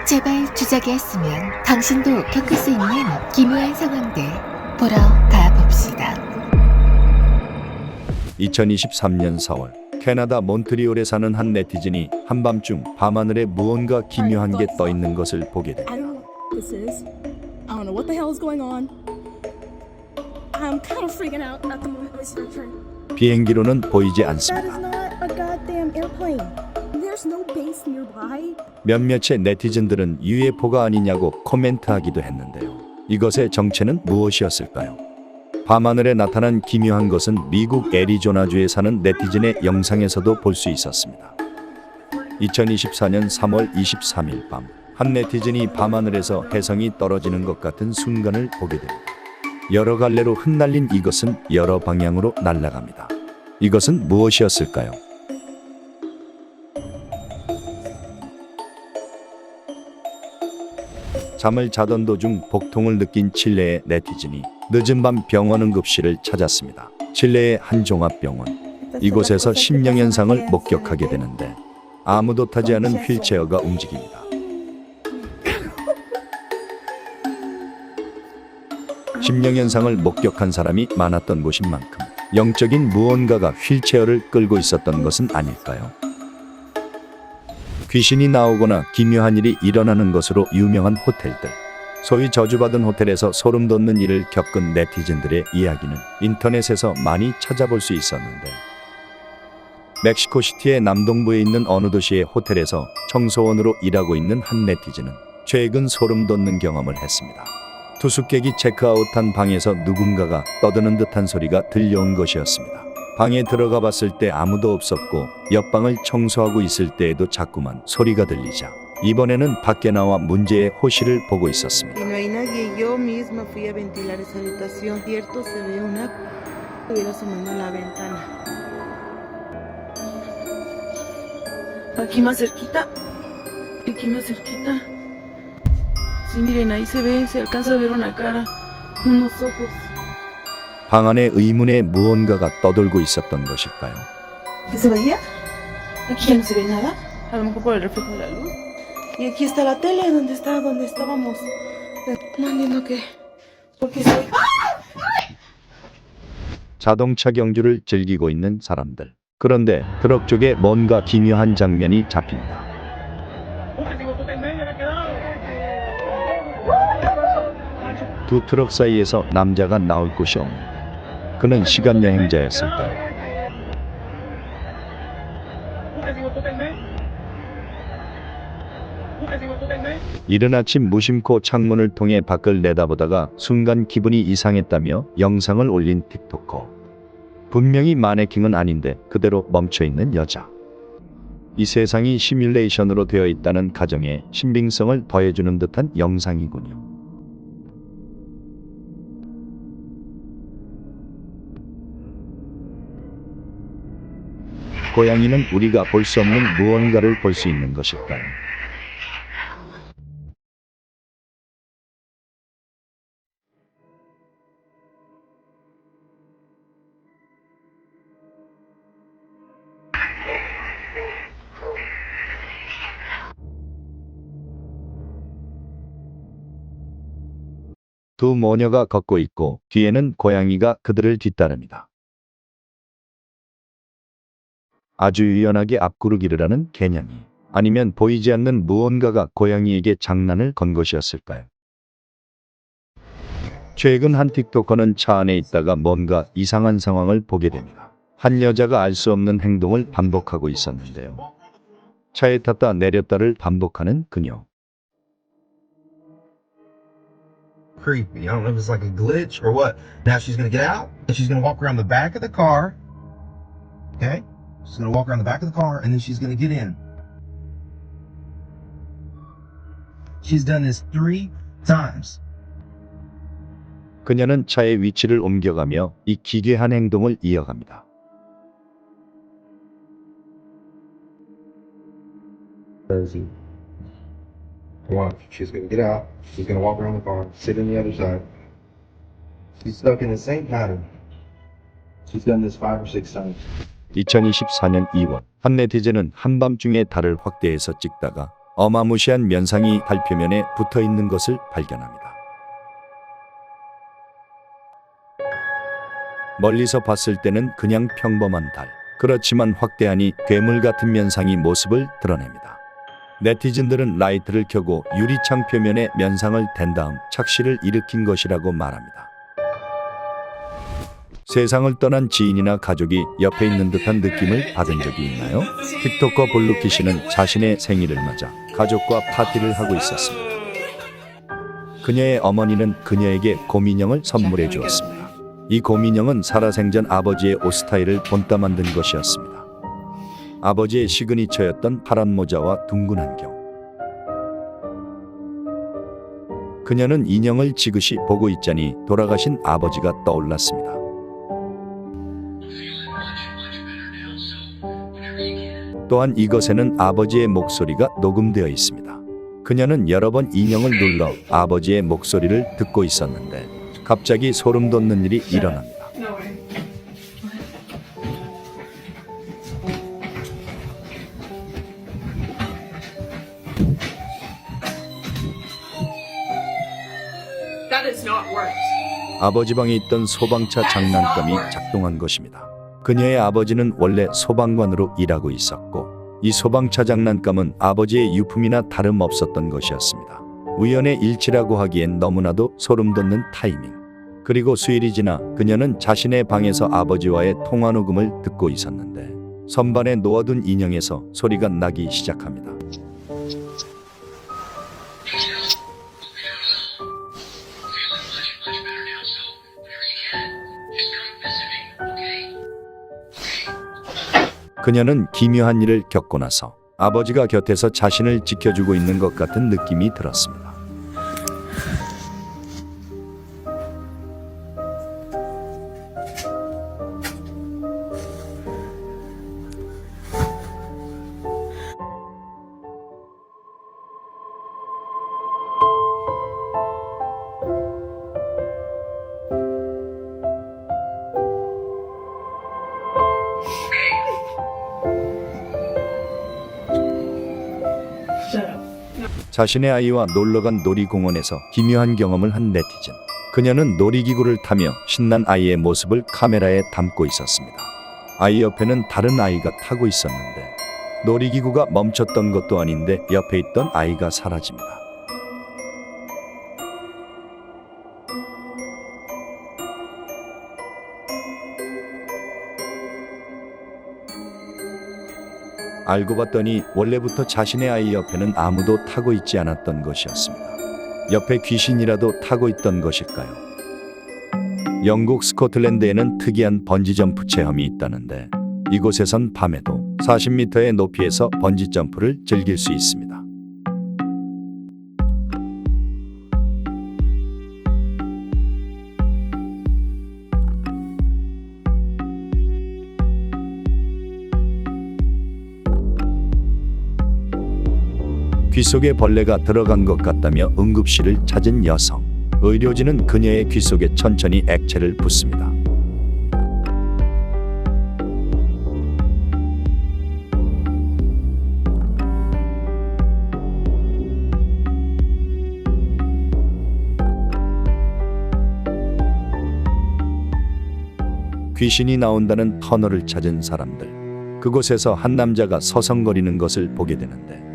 제발 주작이 했으면 당신도 겪을 수 있는 기묘한 상황들 보러 가봅시다. 2023년 4월 캐나다 몬트리올에 사는 한 네티즌이 한밤중 밤하늘에 무언가 기묘한 게 떠 있는 것을 보게 됩니다. I don't know what this is. I don't know what the hell is going on. I'm kind of freaking out at the moment. 비행기로는 보이지 That is 않습니다. not a goddamn airplane. There's no base nearby. 몇몇의 네티즌들은 UFO가 아니냐고 코멘트하기도 했는데요. 이것의 정체는 무엇이었을까요? 밤하늘에 나타난 기묘한 것은 미국 애리조나주에 사는 네티즌의 영상에서도 볼 수 있었습니다. 2024년 3월 23일 밤, 한 네티즌이 밤하늘에서 혜성이 떨어지는 것 같은 순간을 보게 됩니다. 여러 갈래로 흩날린 이것은 여러 방향으로 날아갑니다. 이것은 무엇이었을까요? 잠을 자던 도중 복통을 느낀 칠레의 네티즌이 늦은 밤 병원 응급실을 찾았습니다. 칠레의 한 종합병원. 이곳에서 심령현상을 목격하게 되는데 아무도 타지 않은 휠체어가 움직입니다. 심령현상을 목격한 사람이 많았던 곳인 만큼 영적인 무언가가 휠체어를 끌고 있었던 것은 아닐까요? 귀신이 나오거나 기묘한 일이 일어나는 것으로 유명한 호텔들. 소위 저주받은 호텔에서 소름 돋는 일을 겪은 네티즌들의 이야기는 인터넷에서 많이 찾아볼 수 있었는데 멕시코시티의 남동부에 있는 어느 도시의 호텔에서 청소원으로 일하고 있는 한 네티즌은 최근 소름 돋는 경험을 했습니다. 투숙객이 체크아웃한 방에서 누군가가 떠드는 듯한 소리가 들려온 것이었습니다. 방에 들어가 봤을 때 아무도 없었고 옆방을 청소하고 있을 때에도 자꾸만 소리가 들리자 이번에는 밖에 나와 문제의 호시를 보고 있었습니다. Y no hay nadie. Yo misma fui a ventilar esa habitación. Cierto, se ve una estuviera asomando a la ventana. Aquí más cerquita. Aquí más cerquita. Sí, miren, ahí se alcanza a ver una cara, unos ojos. 방 안에 의문의 무언가가 떠돌고 있었던 것일까요? ¿Qué se veía? Aquí ya no se ve nada. A lo mejor por el reflejo de la luz. Y aquí está la tele, donde estábamos. No entiendo qué. ¿Por qué se ve? 자동차 경주를 즐기고 있는 사람들. 그런데 트럭 쪽에 뭔가 기묘한 장면이 잡힙니다. 두 트럭 사이에서 남자가 나올 곳이 없는데 그는 시간여행자였을까요? 이른 아침 무심코 창문을 통해 밖을 내다보다가 순간 기분이 이상했다며 영상을 올린 틱토커. 분명히 마네킹은 아닌데 그대로 멈춰있는 여자. 이 세상이 시뮬레이션으로 되어 있다는 가정에 신빙성을 더해주는 듯한 영상이군요. 고양이는 우리가 볼 수 없는 무언가를 볼 수 있는 것일까요? 두 모녀가 걷고 있고 뒤에는 고양이가 그들을 뒤따릅니다. 아주 유연하게 앞구르기를 하는 개냥이. 아니면 보이지 않는 무언가가 고양이에게 장난을 건 것이었을까요? 최근 한 틱토커는 차 안에 있다가 뭔가 이상한 상황을 보게 됩니다. 한 여자가 알 수 없는 행동을 반복하고 있었는데요. 차에 탔다 내렸다를 반복하는 그녀. Creepy. I don't know if it's like a glitch or what. Now she's gonna get out and she's gonna walk around the back of the car. Okay? She's gonna walk around the back of the car and then she's gonna get in. She's done this 3 times. 그녀는 차의 위치를 옮겨가며 이 기괴한 행동을 이어갑니다. Watch. She's gonna get out. She's gonna walk around the car, sit on the other side. She's stuck in the same pattern. She's done this 5 or 6 times. 2024년 2월 한 네티즌은 한밤중에 달을 확대해서 찍다가 어마무시한 면상이 달표면에 붙어 있는 것을 발견합니다. 멀리서 봤을 때는 그냥 평범한 달. 그렇지만 확대하니 괴물 같은 면상이 모습을 드러냅니다. 네티즌들은 라이트를 켜고 유리창 표면에 면상을 댄 다음 착시를 일으킨 것이라고 말합니다. 세상을 떠난 지인이나 가족이 옆에 있는 듯한 느낌을 받은 적이 있나요? 틱톡커 블루키 씨는 자신의 생일을 맞아 가족과 파티를 하고 있었습니다. 그녀의 어머니는 그녀에게 곰인형을 선물해 주었습니다. 이 곰인형은 살아생전 아버지의 옷 스타일을 본따 만든 것이었습니다. 아버지의 시그니처였던 파란 모자와 둥근 안경. 그녀는 인형을 지그시 보고 있자니 돌아가신 아버지가 떠올랐습니다. 또한 이것에는 아버지의 목소리가 녹음되어 있습니다. 그녀는 여러 번 인형을 눌러 아버지의 목소리를 듣고 있었는데 갑자기 소름 돋는 일이 일어납니다. 아버지 방에 있던 소방차 장난감이 작동한 것입니다. 그녀의 아버지는 원래 소방관으로 일하고 있었고 이 소방차 장난감은 아버지의 유품이나 다름없었던 것이었습니다. 우연의 일치라고 하기엔 너무나도 소름 돋는 타이밍. 그리고 수일이 지나 그녀는 자신의 방에서 아버지와의 통화 녹음을 듣고 있었는데 선반에 놓아둔 인형에서 소리가 나기 시작합니다. 그녀는 기묘한 일을 겪고 나서 아버지가 곁에서 자신을 지켜주고 있는 것 같은 느낌이 들었습니다. 자신의 아이와 놀러간 놀이공원에서 기묘한 경험을 한 네티즌. 그녀는 놀이기구를 타며 신난 아이의 모습을 카메라에 담고 있었습니다. 아이 옆에는 다른 아이가 타고 있었는데 놀이기구가 멈췄던 것도 아닌데 옆에 있던 아이가 사라집니다. 알고 봤더니 원래부터 자신의 아이 옆에는 아무도 타고 있지 않았던 것이었습니다. 옆에 귀신이라도 타고 있던 것일까요? 영국 스코틀랜드에는 특이한 번지점프 체험이 있다는데 이곳에선 밤에도 40m의 높이에서 번지점프를 즐길 수 있습니다. 귀 속에 벌레가 들어간 것 같다며 응급실을 찾은 여성. 의료진은 그녀의 귀 속에 천천히 액체를 붓습니다. 귀신이 나온다는 터널을 찾은 사람들. 그곳에서 한 남자가 서성거리는 것을 보게 되는데